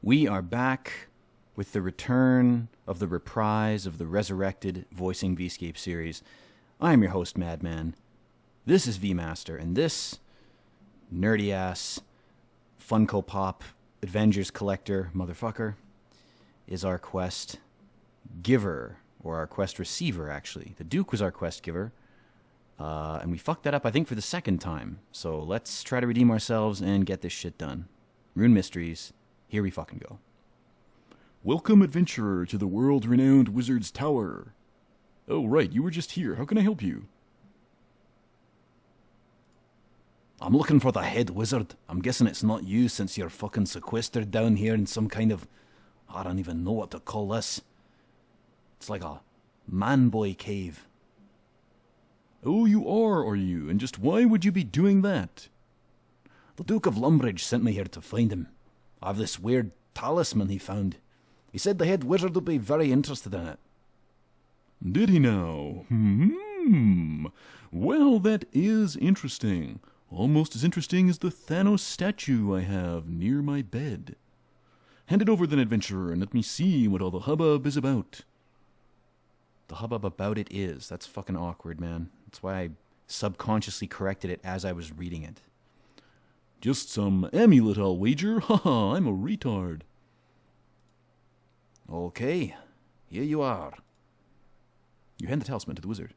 We are back with the return of the reprise of the resurrected Voicing Vscape series. I am your host, Madman. This is VMaster, and this nerdy-ass Funko-Pop Avengers collector motherfucker is our quest giver, or our quest receiver, actually. The Duke was our quest giver, and we fucked that up, I think, for the second time. So let's try to redeem ourselves and get this shit done. Rune Mysteries, here we fucking go. Welcome, adventurer, to the world-renowned Wizard's Tower. Oh, right, you were just here. How can I help you? I'm looking for the head wizard. I'm guessing it's not you since you're fucking sequestered down here in some kind of... I don't even know what to call this. It's like a man-boy cave. Oh, you are you? And just why would you be doing that? The Duke of Lumbridge sent me here to find him. I have this weird talisman he found. He said the head wizard would be very interested in it. Did he now? Well, that is interesting. Almost as interesting as the Thanos statue I have near my bed. Hand it over then, adventurer, and let me see what all the hubbub is about. The hubbub about it is. That's fucking awkward, man. That's why I subconsciously corrected it as I was reading it. Just some amulet, I'll wager. Haha, I'm a retard. Okay, here you are. You hand the talisman to the wizard.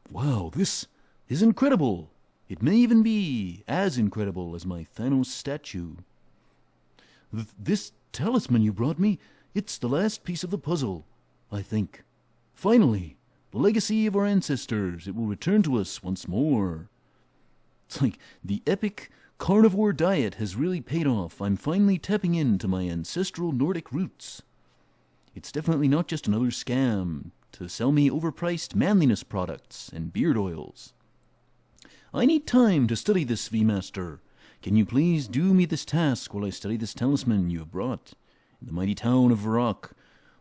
Wow, this is incredible. It may even be as incredible as my Thanos statue. This talisman you brought me, it's the last piece of the puzzle, I think. Finally, the legacy of our ancestors, it will return to us once more. It's like the epic carnivore diet has really paid off. I'm finally tapping into my ancestral Nordic roots. It's definitely not just another scam to sell me overpriced manliness products and beard oils. I need time to study this, V-Master. Can you please do me this task while I study this talisman you have brought? In the mighty town of Varrock,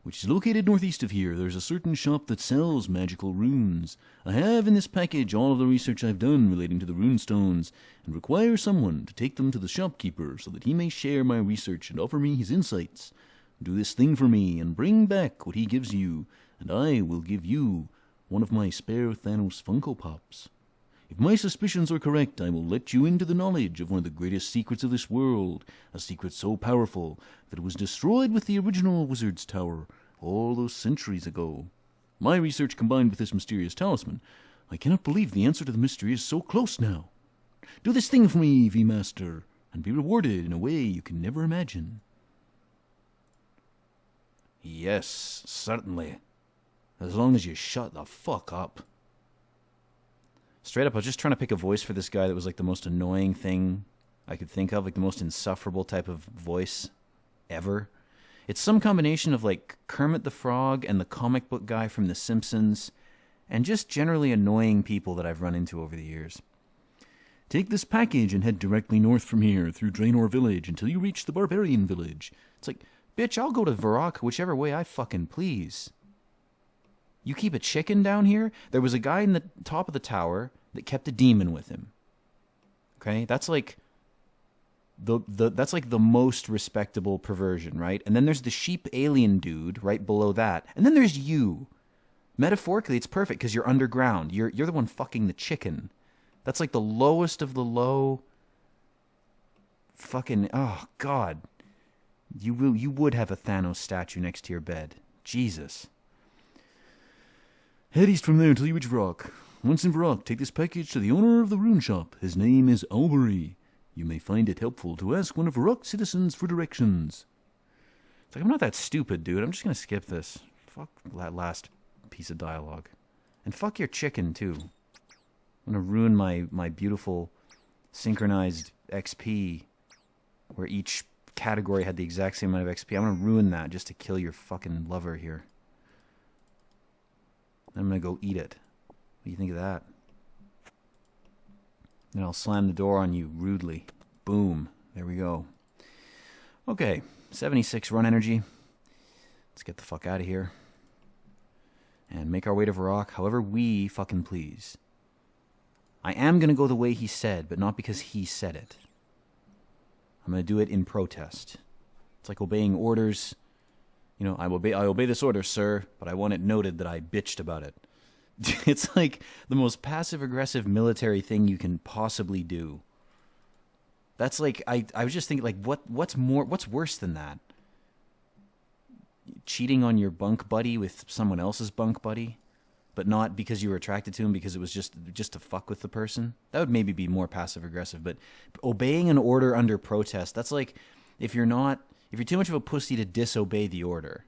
which is located northeast of here, there's a certain shop that sells magical runes. I have in this package all of the research I've done relating to the runestones, and require someone to take them to the shopkeeper so that he may share my research and offer me his insights. Do this thing for me, and bring back what he gives you, and I will give you one of my spare Thanos Funko-Pops. If my suspicions are correct, I will let you into the knowledge of one of the greatest secrets of this world, a secret so powerful that it was destroyed with the original Wizard's Tower all those centuries ago. My research combined with this mysterious talisman, I cannot believe the answer to the mystery is so close now. Do this thing for me, V-Master, and be rewarded in a way you can never imagine. Yes, certainly. As long as you shut the fuck up. Straight up, I was just trying to pick a voice for this guy that was like the most annoying thing I could think of, like the most insufferable type of voice ever. It's some combination of like Kermit the Frog and the comic book guy from The Simpsons, and just generally annoying people that I've run into over the years. Take this package and head directly north from here through Draenor Village until you reach the Barbarian Village. It's like, bitch, I'll go to Varrock whichever way I fucking please. You keep a chicken down here? There was a guy in the top of the tower that kept a demon with him. Okay? That's like that's like the most respectable perversion, right? And then there's the sheep alien dude right below that. And then there's you. Metaphorically, it's perfect because you're underground. You're the one fucking the chicken. That's like the lowest of the low. Fucking, oh God. You would have a Thanos statue next to your bed. Jesus. Head east from there until you reach Varrock. Once in Varrock, take this package to the owner of the rune shop. His name is Albury. You may find it helpful to ask one of Varrock's citizens for directions. It's like, I'm not that stupid, dude. I'm just going to skip this. Fuck that last piece of dialogue. And fuck your chicken, too. I'm going to ruin my beautiful synchronized XP where each category had the exact same amount of XP. I'm going to ruin that just to kill your fucking lover here. I'm going to go eat it. What do you think of that? Then I'll slam the door on you rudely. Boom. There we go. Okay. 76 run energy. Let's get the fuck out of here. And make our way to Varrock however we fucking please. I am going to go the way he said, but not because he said it. I'm going to do it in protest. It's It's like obeying orders. You know, I obey this order, sir, but I want it noted that I bitched about it. It's like the most passive-aggressive military thing you can possibly do. That's like, I was just thinking, like, what's worse than that? Cheating on your bunk buddy with someone else's bunk buddy, but not because you were attracted to him, because it was just to fuck with the person? That would maybe be more passive-aggressive, but obeying an order under protest, that's like, if you're too much of a pussy to disobey the order,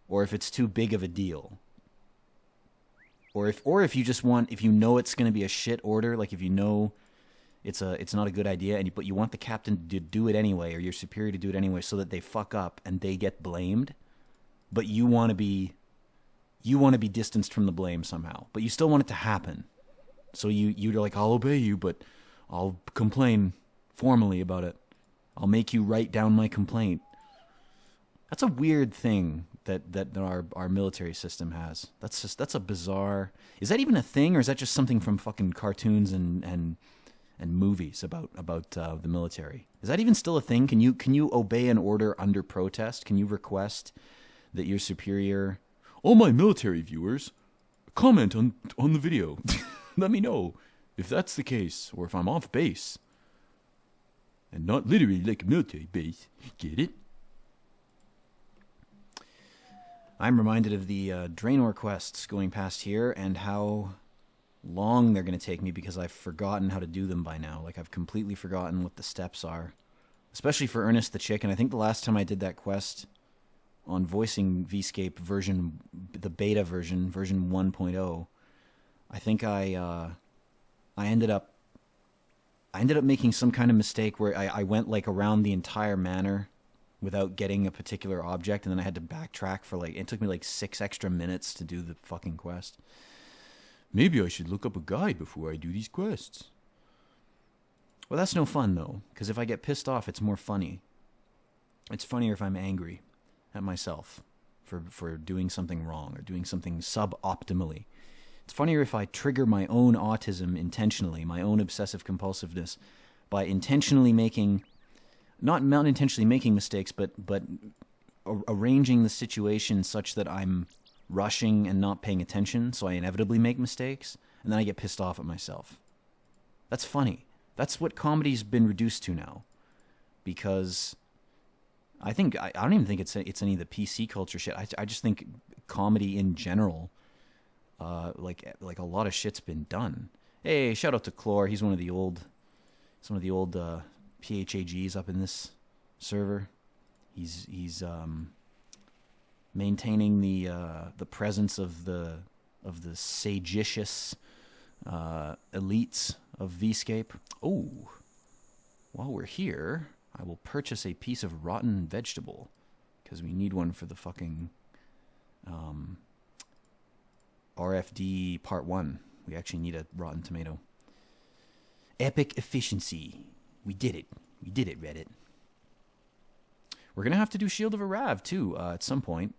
or if it's too big of a deal, or if you just want, if you know it's going to be a shit order, like if you know it's not a good idea, but you want the captain to do it anyway, or your superior to do it anyway, so that they fuck up and they get blamed, but you want to be distanced from the blame somehow, but you still want it to happen. So you're like, I'll obey you, but I'll complain formally about it. I'll make you write down my complaint. That's a weird thing that our military system has. That's a bizarre. Is that even a thing, or is that just something from fucking cartoons and movies about the military? Is that even still a thing? Can you obey an order under protest? Can you request that your superior? All my military viewers, comment on the video. Let me know if that's the case, or if I'm off base. And not literally like a military base. Get it? I'm reminded of the Draenor quests going past here and how long they're going to take me, because I've forgotten how to do them by now. Like, I've completely forgotten what the steps are. Especially for Ernest the Chicken. I think the last time I did that quest on voicing Vscape the beta version 1.0, I think I ended up making some kind of mistake where I went like around the entire manor without getting a particular object, and then I had to backtrack for it took me like 6 extra minutes to do the fucking quest. Maybe I should look up a guide before I do these quests. Well, that's no fun though, because if I get pissed off, it's more funny. It's funnier if I'm angry at myself for doing something wrong or doing something suboptimally. It's funnier if I trigger my own autism intentionally, my own obsessive compulsiveness, by intentionally making, not intentionally making mistakes, but arranging the situation such that I'm rushing and not paying attention, so I inevitably make mistakes, and then I get pissed off at myself. That's funny. That's what comedy's been reduced to now, because I don't even think it's any of the PC culture shit. I just think comedy in general, like a lot of shit's been done. Hey, shout out to Chlor. He's one of the old PHAGs up in this server. He's maintaining the presence of the sagicious elites of Vscape. Oh, while we're here, I will purchase a piece of rotten vegetable, because we need one for the fucking RFD Part 1. We actually need a rotten tomato. Epic efficiency. We did it, Reddit. We're going to have to do Shield of Arav, too, at some point.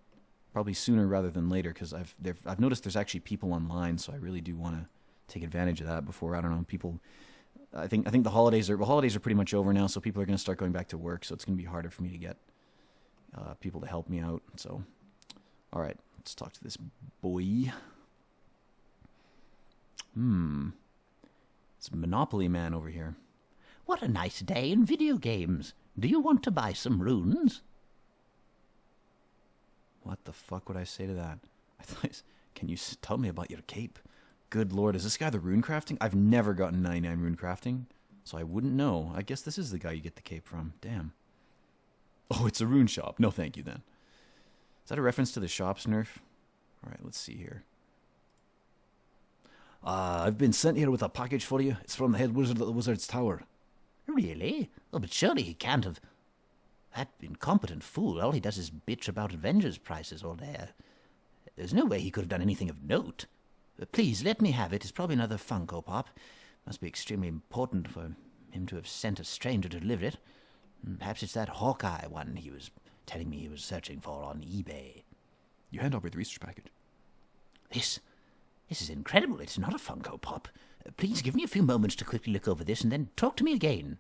Probably sooner rather than later, because I've noticed there's actually people online, so I really do want to take advantage of that before, I don't know, people... I think the holidays are pretty much over now, so people are going to start going back to work, so it's going to be harder for me to get people to help me out. So, all right, let's talk to this boy. It's Monopoly Man over here. What a nice day in video games. Do you want to buy some runes? What the fuck would I say to that? I thought, can you tell me about your cape? Good lord, is this guy the rune crafting? I've never gotten 99 rune crafting, so I wouldn't know. I guess this is the guy you get the cape from. Damn. Oh, it's a rune shop. No thank you then. Is that a reference to the shops nerf? Alright, let's see here. I've been sent here with a package for you. It's from the head wizard at the wizard's tower. Really? Oh, but surely he can't have... That incompetent fool, all he does is bitch about Avengers prices all day. There's no way he could have done anything of note. Please, let me have it. It's probably another Funko-Pop. Must be extremely important for him to have sent a stranger to deliver it. Perhaps it's that Hawkeye one he was telling me he was searching for on eBay. You hand over the research package. This is incredible. It's not a Funko-Pop. Please give me a few moments to quickly look over this and then talk to me again.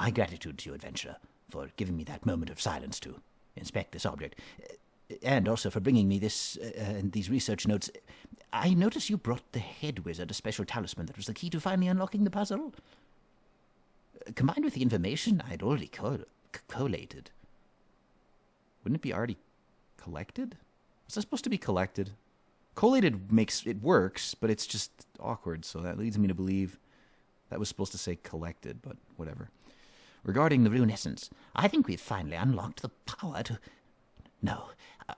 My gratitude to you, adventurer, for giving me that moment of silence to inspect this object, and also for bringing me this and these research notes. I notice you brought the head wizard a special talisman that was the key to finally unlocking the puzzle. Combined with the information I'd already collated. Wouldn't it be already collected? Was that supposed to be collected? Collated makes it works, but it's just awkward, so that leads me to believe that was supposed to say collected, but whatever. Regarding the rune essence, I think we've finally unlocked the power to... No,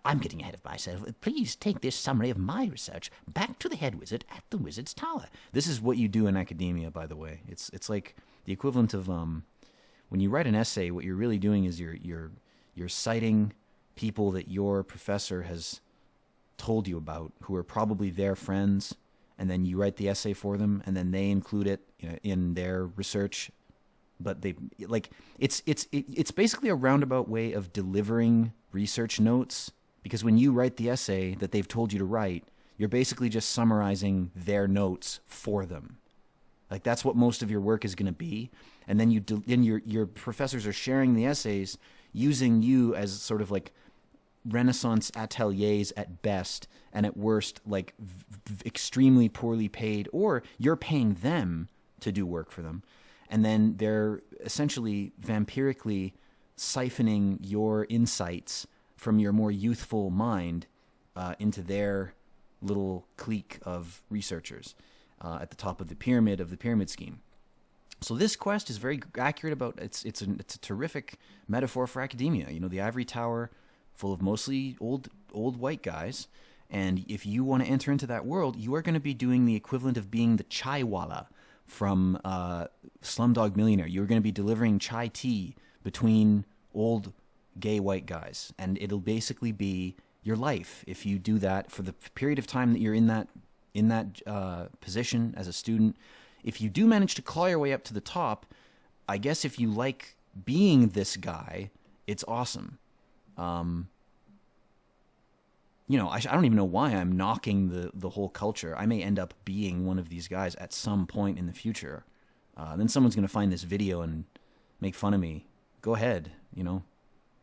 I'm getting ahead of myself. Please take this summary of my research back to the head wizard at the wizard's tower. This is what you do in academia, by the way. It's like the equivalent of when you write an essay. What you're really doing is you're citing people that your professor has told you about, who are probably their friends, and then you write the essay for them, and then they include it in their research. But they it's basically a roundabout way of delivering research notes, because when you write the essay that they've told you to write, you're basically just summarizing their notes for them. Like, that's what most of your work is going to be, and then your professors are sharing the essays using you as sort of like Renaissance ateliers at best, and at worst like extremely poorly paid, or you're paying them to do work for them. And then they're essentially vampirically siphoning your insights from your more youthful mind into their little clique of researchers at the top of the pyramid scheme. So this quest is very accurate about it's a terrific metaphor for academia. The ivory tower, full of mostly old white guys, and if you want to enter into that world, you are going to be doing the equivalent of being the chaiwala from Slumdog Millionaire. You're going to be delivering chai tea between old gay white guys, and it'll basically be your life if you do that for the period of time that you're in that position as a student. If you do manage to claw your way up to the top, I guess if you like being this guy, it's awesome. I don't even know why I'm knocking the whole culture. I may end up being one of these guys at some point in the future. Then someone's going to find this video and make fun of me. Go ahead,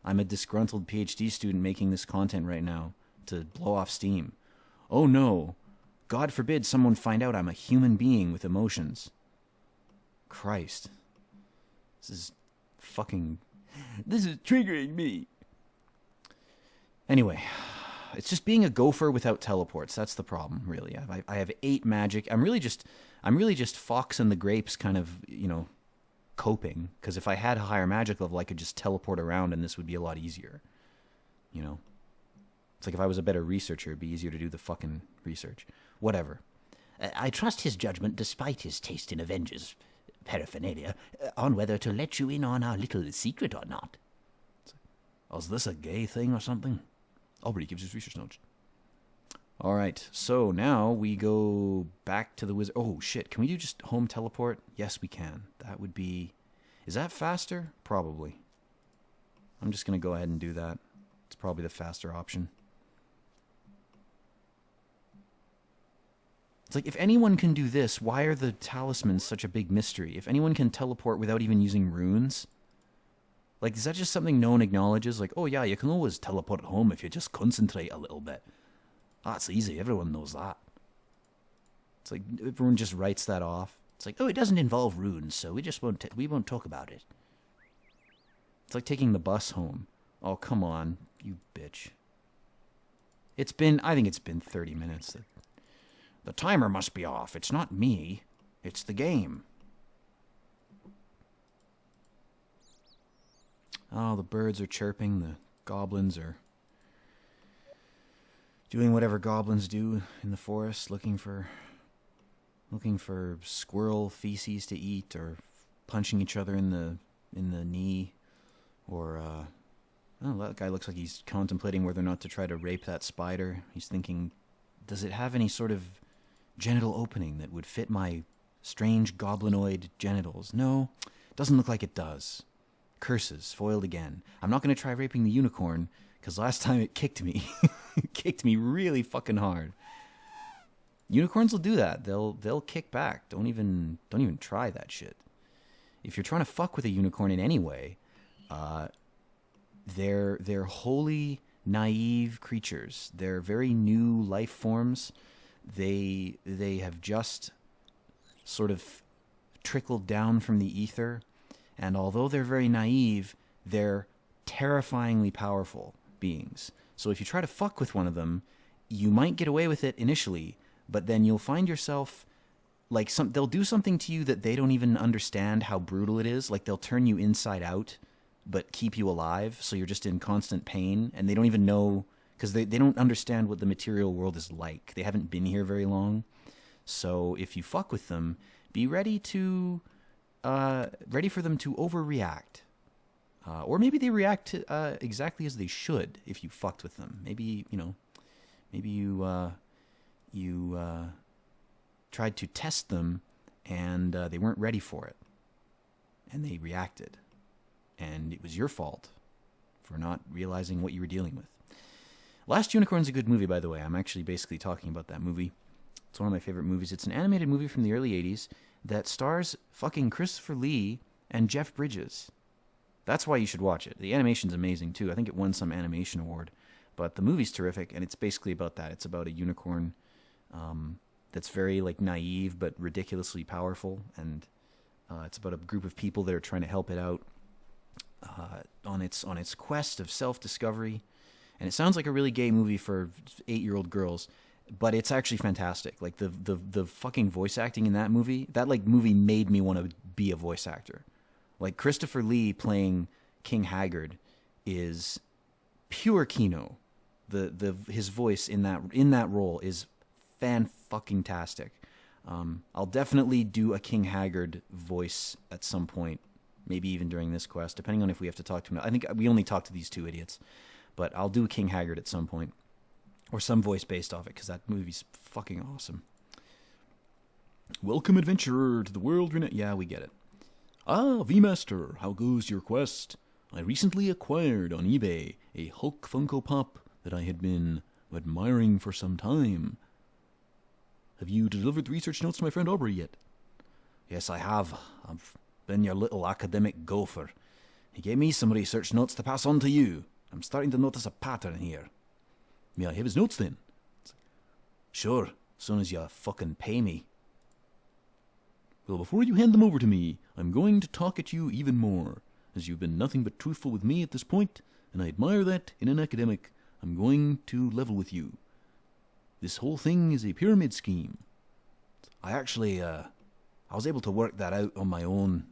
I'm a disgruntled PhD student making this content right now to blow off steam. Oh no, God forbid someone find out I'm a human being with emotions. Christ. This is triggering me. Anyway, it's just being a gopher without teleports. That's the problem, really. I have 8 magic. I'm really just Fox and the Grapes kind of, coping. Because if I had a higher magic level, I could just teleport around and this would be a lot easier. It's like if I was a better researcher, it'd be easier to do the fucking research. Whatever. I trust his judgment, despite his taste in Avengers paraphernalia, on whether to let you in on our little secret or not. Is this a gay thing or something? Already gives his research notes. All right, so now we go back to the wizard. Oh, shit, can we do just home teleport? Yes, we can. That would be... Is that faster? Probably. I'm just going to go ahead and do that. It's probably the faster option. It's like, if anyone can do this, why are the talismans such a big mystery? If anyone can teleport without even using runes... Like, is that just something no one acknowledges? Like, oh yeah, you can always teleport home if you just concentrate a little bit. That's easy. Everyone knows that. It's like, everyone just writes that off. It's like, oh, it doesn't involve runes, so we won't talk about it. It's like taking the bus home. Oh, come on, you bitch. I think it's been 30 minutes. The timer must be off. It's not me. It's the game. Oh, the birds are chirping. The goblins are doing whatever goblins do in the forest, looking for squirrel feces to eat, or punching each other in the knee, or that guy looks like he's contemplating whether or not to try to rape that spider. He's thinking, does it have any sort of genital opening that would fit my strange goblinoid genitals? No, doesn't look like it does. Curses, foiled again. I'm not going to try raping the unicorn, because last time it kicked me. It kicked me really fucking hard. Unicorns will do that. They'll kick back. Don't even try that shit. if you're trying to fuck with a unicorn in any way, they're wholly naive creatures. They're very new life forms. They have just sort of trickled down from the ether, and although they're very naive, they're terrifyingly powerful beings. So if you try to fuck with one of them, you might get away with it initially, but then you'll find yourself like they'll do something to you that they don't even understand how brutal it is. Like they'll turn you inside out but keep you alive, so you're just in constant pain, and they don't even know, because they don't understand what the material world is like. They haven't been here very long. So if you fuck with them, be ready for them to overreact. Or maybe they react exactly as they should if you fucked with them. Maybe you tried to test them, and they weren't ready for it, and they reacted, and it was your fault for not realizing what you were dealing with. Last Unicorn's a good movie, by the way. I'm actually basically talking about that movie. It's one of my favorite movies. It's an animated movie from the early 80s that stars fucking Christopher Lee and Jeff Bridges. That's why you should watch it. The animation's amazing, too. I think it won some animation award. But the movie's terrific, and it's basically about that. It's about a unicorn that's very like naive but ridiculously powerful, and it's about a group of people that are trying to help it out on its quest of self-discovery. And it sounds like a really gay movie for 8-year-old girls, but it's actually fantastic. Like the fucking voice acting in that movie made me want to be a voice actor. Like Christopher Lee playing King Haggard is pure Kino. His voice in that role is fan-fucking-tastic. I'll definitely do a King Haggard voice at some point, maybe even during this quest, depending on if we have to talk to him. I think we only talk to these two idiots, but I'll do King Haggard at some point, or some voice based off it, because that movie's fucking awesome. Welcome, adventurer, to the world. Yeah, we get it. Ah, V-Master, how goes your quest? I recently acquired on eBay a Hulk Funko-Pop that I had been admiring for some time. Have you delivered the research notes to my friend Aubrey yet? Yes, I have. I've been your little academic gopher. He gave me some research notes to pass on to you. I'm starting to notice a pattern here. May I have his notes then? Sure, as soon as you fucking pay me. Well, before you hand them over to me, I'm going to talk at you even more, as you've been nothing but truthful with me at this point, and I admire that in an academic. I'm going to level with you. This whole thing is a pyramid scheme. I actually, I was able to work that out on my own,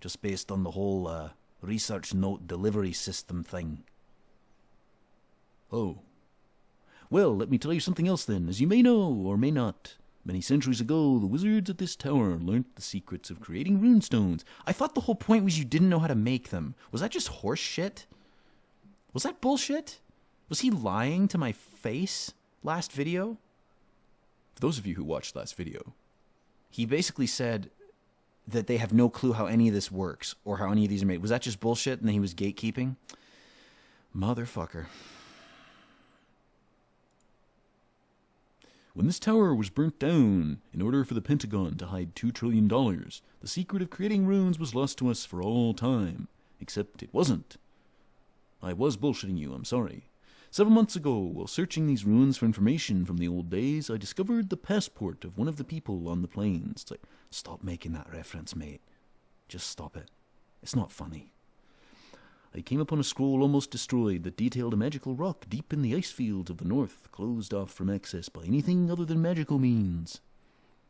just based on the whole research note delivery system thing. Oh. Well, let me tell you something else then. As you may know, or may not, many centuries ago, the wizards at this tower learnt the secrets of creating runestones. I thought the whole point was you didn't know how to make them. Was that just horse shit? Was that bullshit? Was he lying to my face last video? For those of you who watched last video, he basically said that they have no clue how any of this works or how any of these are made. Was that just bullshit and then he was gatekeeping? Motherfucker. When this tower was burnt down in order for the Pentagon to hide $2 trillion, the secret of creating runes was lost to us for all time. Except it wasn't. I was bullshitting you, I'm sorry. 7 months ago, while searching these ruins for information from the old days, I discovered the passport of one of the people on the plains. It's like, stop making that reference, mate. Just stop it. It's not funny. I came upon a scroll almost destroyed that detailed a magical rock deep in the ice fields of the north, closed off from access by anything other than magical means.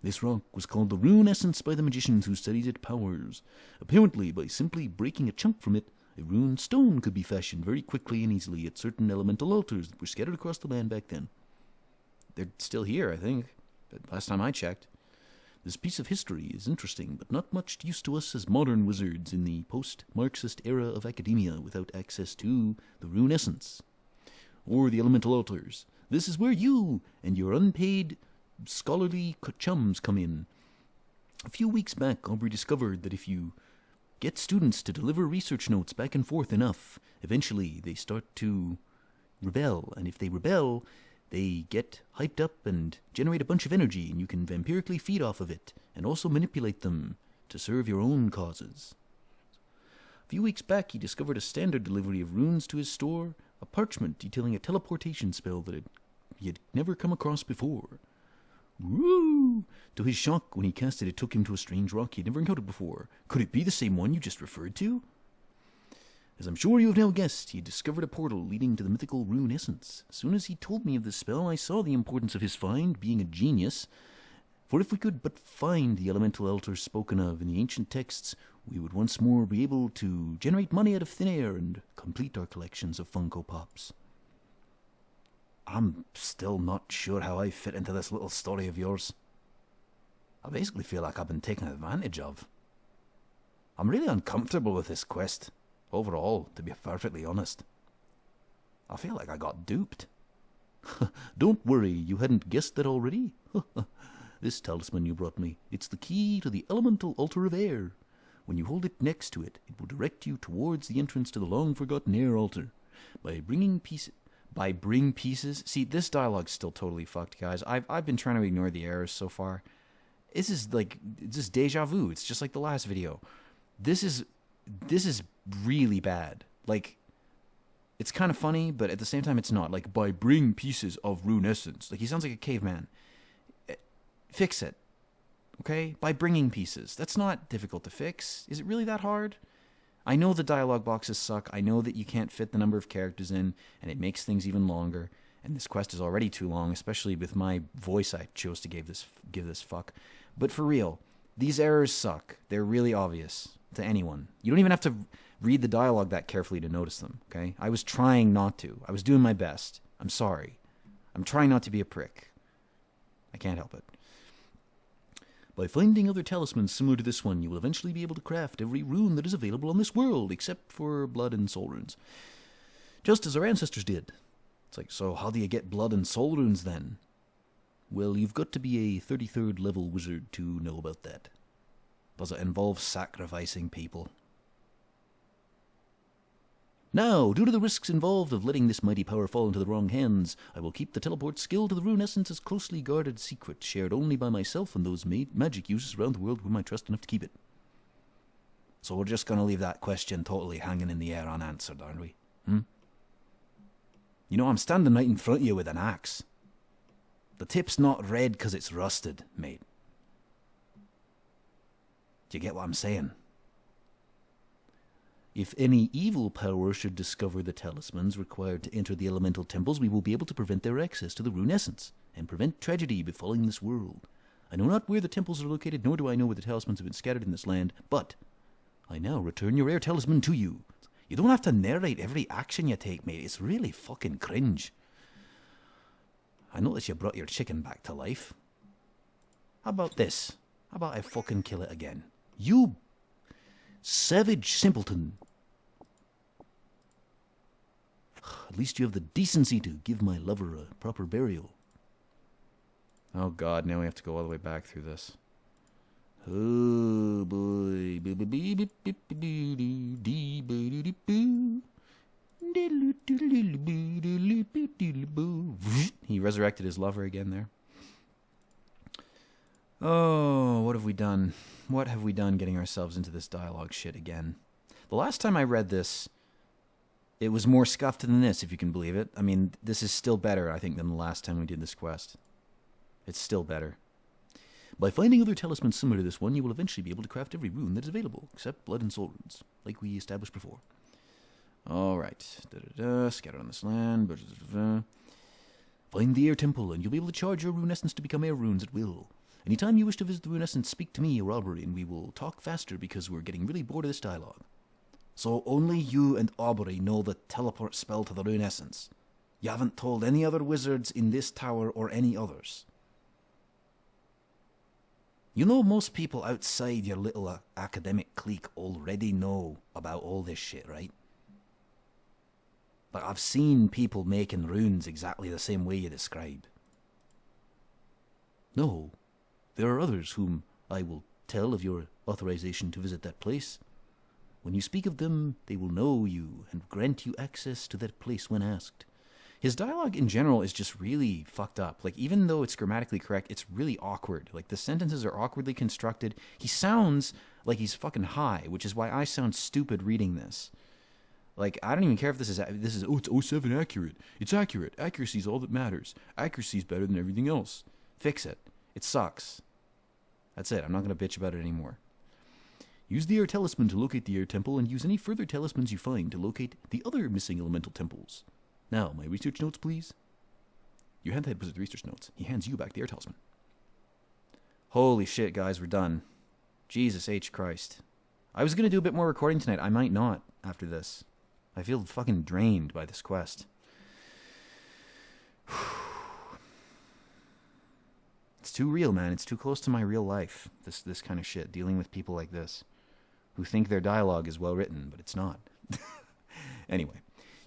This rock was called the rune essence by the magicians who studied its powers. Apparently, by simply breaking a chunk from it, a rune stone could be fashioned very quickly and easily at certain elemental altars that were scattered across the land back then. They're still here, I think. But last time I checked. This piece of history is interesting, but not much use to us as modern wizards in the post-Marxist era of academia without access to the rune essence or the elemental altars. This is where you and your unpaid scholarly chums come in. A few weeks back, Aubrey discovered that if you get students to deliver research notes back and forth enough, eventually they start to rebel, and if they rebel, they get hyped up and generate a bunch of energy, and you can vampirically feed off of it, and also manipulate them to serve your own causes. A few weeks back, he discovered a standard delivery of runes to his store, a parchment detailing a teleportation spell that he had never come across before. Woo! To his shock, when he cast it, it took him to a strange rock he had never encountered before. Could it be the same one you just referred to? As I'm sure you have now guessed, he had discovered a portal leading to the mythical rune essence. As soon as he told me of the spell, I saw the importance of his find, being a genius. For if we could but find the elemental altar spoken of in the ancient texts, we would once more be able to generate money out of thin air and complete our collections of Funko-Pops. I'm still not sure how I fit into this little story of yours. I basically feel like I've been taken advantage of. I'm really uncomfortable with this quest, overall, to be perfectly honest. I feel like I got duped. Don't worry, you hadn't guessed that already? This talisman you brought me, it's the key to the elemental altar of air. When you hold it next to it, it will direct you towards the entrance to the long-forgotten air altar. By bring pieces... See, this dialogue's still totally fucked, guys. I've been trying to ignore the errors so far. This is deja vu. It's just like the last video. This is really bad. Like, it's kind of funny, but at the same time it's not. Like, by bring pieces of rune essence. Like, he sounds like a caveman. Fix it. Okay? By bringing pieces. That's not difficult to fix. Is it really that hard? I know the dialogue boxes suck. I know that you can't fit the number of characters in, and it makes things even longer. And this quest is already too long, especially with my voice I chose to give this fuck. But for real, these errors suck. They're really obvious to anyone. You don't even have to read the dialogue that carefully to notice them, okay? I was trying not to. I was doing my best. I'm sorry. I'm trying not to be a prick. I can't help it. By finding other talismans similar to this one, you will eventually be able to craft every rune that is available on this world, except for blood and soul runes. Just as our ancestors did. It's like, so how do you get blood and soul runes then? Well, you've got to be a 33rd level wizard to know about that. Does it involve sacrificing people? Now, due to the risks involved of letting this mighty power fall into the wrong hands, I will keep the teleport skill to the rune essence as closely guarded secret, shared only by myself and those magic users around the world whom I trust enough to keep it. So we're just going to leave that question totally hanging in the air unanswered, aren't we? You know, I'm standing right in front of you with an axe. The tip's not red because it's rusted, mate. Do you get what I'm saying? If any evil power should discover the talismans required to enter the elemental temples, we will be able to prevent their access to the rune essence, and prevent tragedy befalling this world. I know not where the temples are located, nor do I know where the talismans have been scattered in this land, but I now return your rare talisman to you. You don't have to narrate every action you take, mate. It's really fucking cringe. I notice you brought your chicken back to life. How about this? How about I fucking kill it again? You savage simpleton. At least you have the decency to give my lover a proper burial. Oh god, now we have to go all the way back through this. Oh boy. He resurrected his lover again there. Oh, what have we done? What have we done getting ourselves into this dialogue shit again? The last time I read this, it was more scuffed than this, if you can believe it. I mean, this is still better, I think, than the last time we did this quest. It's still better. By finding other talismans similar to this one, you will eventually be able to craft every rune that is available, except blood and soul runes, like we established before. Alright. Scatter on this land. Find the air temple, and you'll be able to charge your rune essence to become air runes at will. Anytime you wish to visit the rune essence, speak to me or Aubrey, and we will talk faster because we're getting really bored of this dialogue. So only you and Aubrey know the teleport spell to the rune essence. You haven't told any other wizards in this tower or any others. You know most people outside your little academic clique already know about all this shit, right? Like, I've seen people making runes exactly the same way you describe. No, there are others whom I will tell of your authorization to visit that place. When you speak of them, they will know you and grant you access to that place when asked. His dialogue in general is just really fucked up. Like, even though it's grammatically correct, it's really awkward. Like, the sentences are awkwardly constructed. He sounds like he's fucking high, which is why I sound stupid reading this. Like, I don't even care if this is, oh, it's 07 accurate. It's accurate. Accuracy is all that matters. Accuracy is better than everything else. Fix it. It sucks. That's it. I'm not going to bitch about it anymore. Use the air talisman to locate the air temple, and use any further talismans you find to locate the other missing elemental temples. Now, my research notes, please. You hand the head wizard the research notes. He hands you back the air talisman. Holy shit, guys, we're done. Jesus H. Christ. I was going to do a bit more recording tonight. I might not after this. I feel fucking drained by this quest. It's too real, man. It's too close to my real life, this kind of shit, dealing with people like this, who think their dialogue is well written, but it's not. Anyway,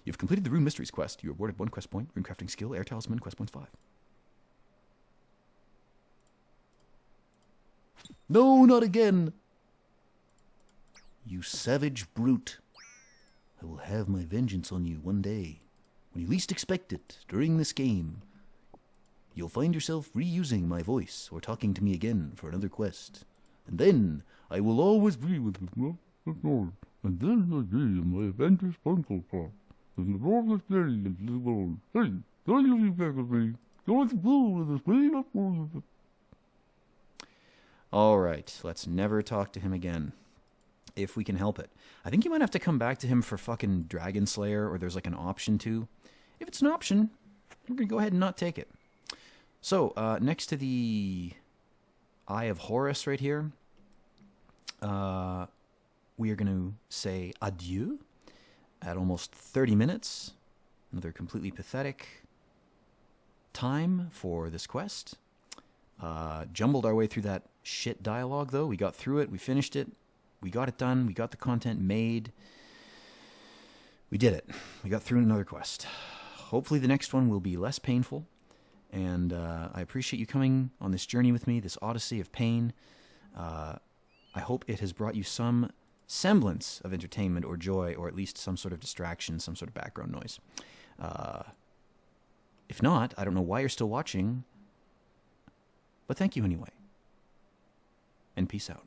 you've completed the Rune Mysteries quest. You awarded 1 quest point, Rune Crafting Skill, Air Talisman, quest points 5. No, not again! You savage brute. I will have my vengeance on you one day. When you least expect it, during this game, you'll find yourself reusing my voice or talking to me again for another quest. And then I will always be with you. And then I'll be in my adventures Funko-Pop. And the world is very little. Hey, don't you be back with me. Go with the blue with the sweet. All right, let's never talk to him again. If we can help it. I think you might have to come back to him for fucking Dragon Slayer, or there's like an option to. If it's an option, we're going to go ahead and not take it. So, next to the Eye of Horus right here, we are going to say adieu at almost 30 minutes. Another completely pathetic time for this quest. Jumbled our way through that shit dialogue, though. We got through it. We finished it. We got it done. We got the content made. We did it. We got through another quest. Hopefully the next one will be less painful. And I appreciate you coming on this journey with me, this odyssey of pain. I hope it has brought you some semblance of entertainment or joy, or at least some sort of distraction, some sort of background noise. If not, I don't know why you're still watching. But thank you anyway. And peace out.